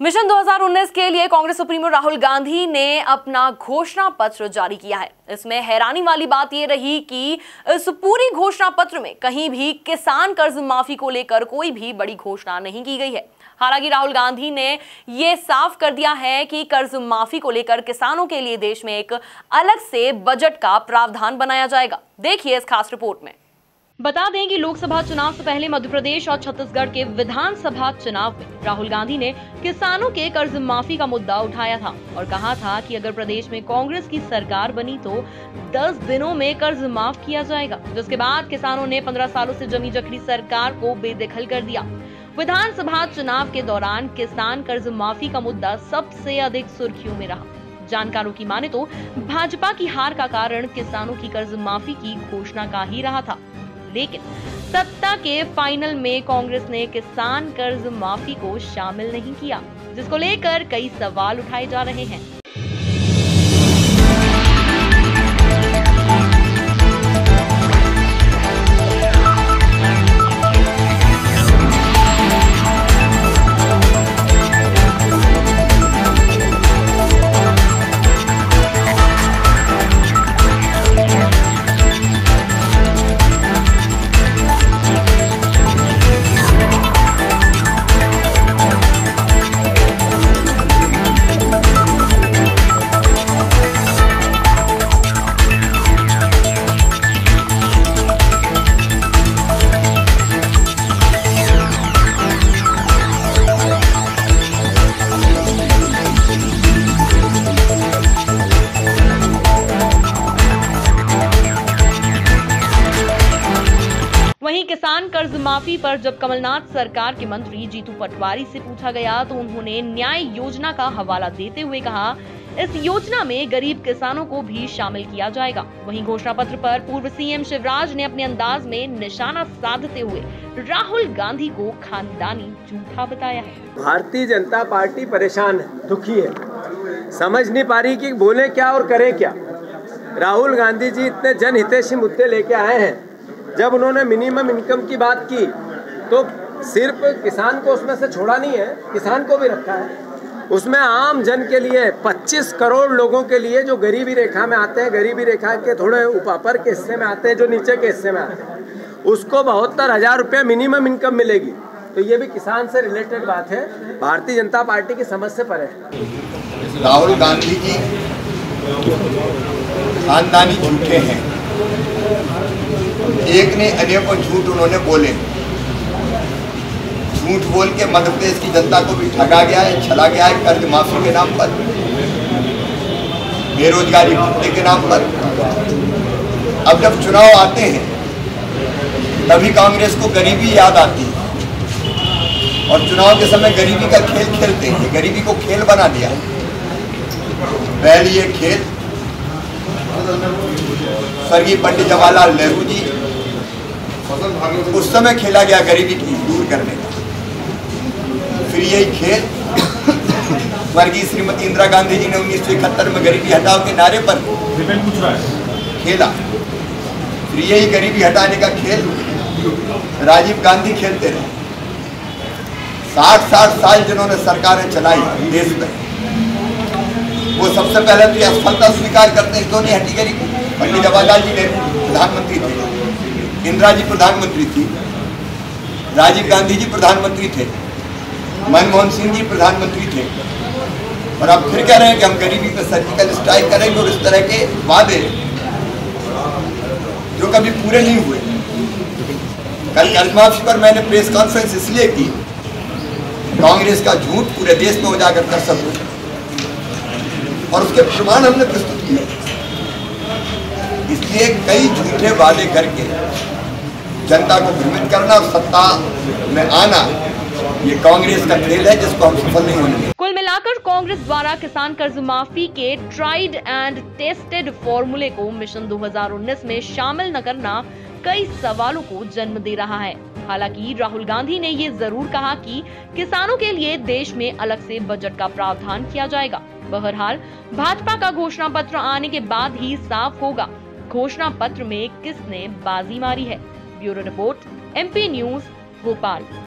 Mission 2019 के लिए Congress supremo Rahul Gandhi ने अपना घोषणा पत्र जारी किया है। इसमें हैरानी वाली बात यह रही कि इस पूरी घोषणा पत्र में कहीं भी किसान कर्ज माफी को लेकर कोई भी बड़ी घोषणा नहीं की गई है। हालांकि राहुल गांधी ने यह साफ कर दिया है कि कर्ज माफी को लेकर किसानों के लिए देश में एक अलग से बजट का प्रावधान बनाया जाएगा। देखिए इस खास रिपोर्ट में। बता दें कि लोकसभा चुनाव से पहले मध्य प्रदेश और छत्तीसगढ़ के विधानसभा चुनाव में राहुल गांधी ने किसानों के कर्ज माफी का मुद्दा उठाया था और कहा था कि अगर प्रदेश में कांग्रेस की सरकार बनी तो 10 दिनों में कर्ज माफ किया जाएगा, जिसके बाद किसानों ने 15 सालों से जमी जखड़ी सरकार को बेदखल कर दिया। विधानसभा चुनाव के दौरान किसान कर्ज माफी का मुद्दा सबसे अधिक सुर्खियों में रहा। जानकारों की माने तो भाजपा की हार का कारण किसानों की कर्ज माफी की घोषणा का ही रहा था, लेकिन सत्ता के फाइनल में कांग्रेस ने किसान कर्ज माफी को शामिल नहीं किया, जिसको लेकर कई सवाल उठाए जा रहे हैं। वहीं किसान कर्ज माफी पर जब कमलनाथ सरकार के मंत्री जीतू पटवारी से पूछा गया तो उन्होंने न्याय योजना का हवाला देते हुए कहा, इस योजना में गरीब किसानों को भी शामिल किया जाएगा। वहीं घोषणा पत्र पर पूर्व सीएम शिवराज ने अपने अंदाज में निशाना साधते हुए राहुल गांधी को खानदानी झूठा बताया है। भारतीय जनता पार्टी परेशान है, दुखी है, समझ नहीं पा रही कि बोले क्या और करे क्या। राहुल गांधी जी इतने जनहितैषी मुद्दे लेके आए हैं। जब उन्होंने मिनिमम इनकम की बात की तो सिर्फ किसान को उसमें से छोड़ा नहीं है, किसान को भी रखा है। उसमें आम जन के लिए 25 करोड़ लोगों के लिए जो गरीबी रेखा में आते हैं, गरीबी रेखा के थोड़े ऊपर के हिस्से में आते हैं, जो नीचे के हिस्से में आते हैं, उसको 72,000 रुपये मिनिमम इनकम मिलेगी। तो ये भी किसान से रिलेटेड बात है, भारतीय जनता पार्टी की समझ से परे है। राहुल गांधी जी खानदानी झूठे हैं। एक ने अनेकों झूठ उन्होंने बोले। झूठ बोल के मध्य प्रदेश की जनता को भी ठगा गया है, छला गया है कर्ज माफी के नाम पर, बेरोजगारी भत्ते के नाम पर। अब जब चुनाव आते हैं तभी कांग्रेस को गरीबी याद आती है और चुनाव के समय गरीबी का खेल खेलते हैं। गरीबी को खेल बना दिया। पहले ये खेल स्वर्गीय पंडित जवाहरलाल नेहरू जी उस समय खेला गया गरीबी की दूर करने का। फिर यही खेल स्वर्गीय श्रीमती इंदिरा गांधी जी ने 1971 में गरीबी हटाओ के नारे पर खेला। फिर यही गरीबी हटाने का खेल राजीव गांधी खेलते रहे। 60 साल जिन्होंने सरकारें चलाई देश में, वो सबसे पहले तो असफलता स्वीकार करते हैं। क्यों नहीं हटी गरीबी? पंडित जवाहरलाल जी नेहरू प्रधानमंत्री थे, इंदिरा जी प्रधानमंत्री थी, राजीव गांधी जी प्रधानमंत्री थे, मनमोहन सिंह जी प्रधानमंत्री थे, और अब फिर कह रहे हैं कि हम गरीबी पर सर्जिकल स्ट्राइक करेंगे। और इस तरह के वादे जो कभी पूरे नहीं हुए। कल कर्ज माफी पर मैंने प्रेस कॉन्फ्रेंस इसलिए की, कांग्रेस का झूठ पूरे देश में उजागर कर सकूं और उसके प्रमाण हमने प्रस्तुत किए। इसलिए कई झूठे वादे करके जनता को भ्रमित करना और सत्ता में आना, ये कांग्रेस का खेल है जिसको हम सफल नहीं होने देंगे। कुल मिलाकर कांग्रेस द्वारा किसान कर्ज माफी के ट्राइड एंड टेस्टेड फॉर्मूले को मिशन 2019 में शामिल न करना कई सवालों को जन्म दे रहा है। हालांकि राहुल गांधी ने ये जरूर कहा कि किसानों के लिए देश में अलग से बजट का प्रावधान किया जाएगा। बहरहाल भाजपा का घोषणा पत्र आने के बाद ही साफ होगा घोषणा पत्र में किसने बाजी मारी है। Bureau report, MP news, Bhopal.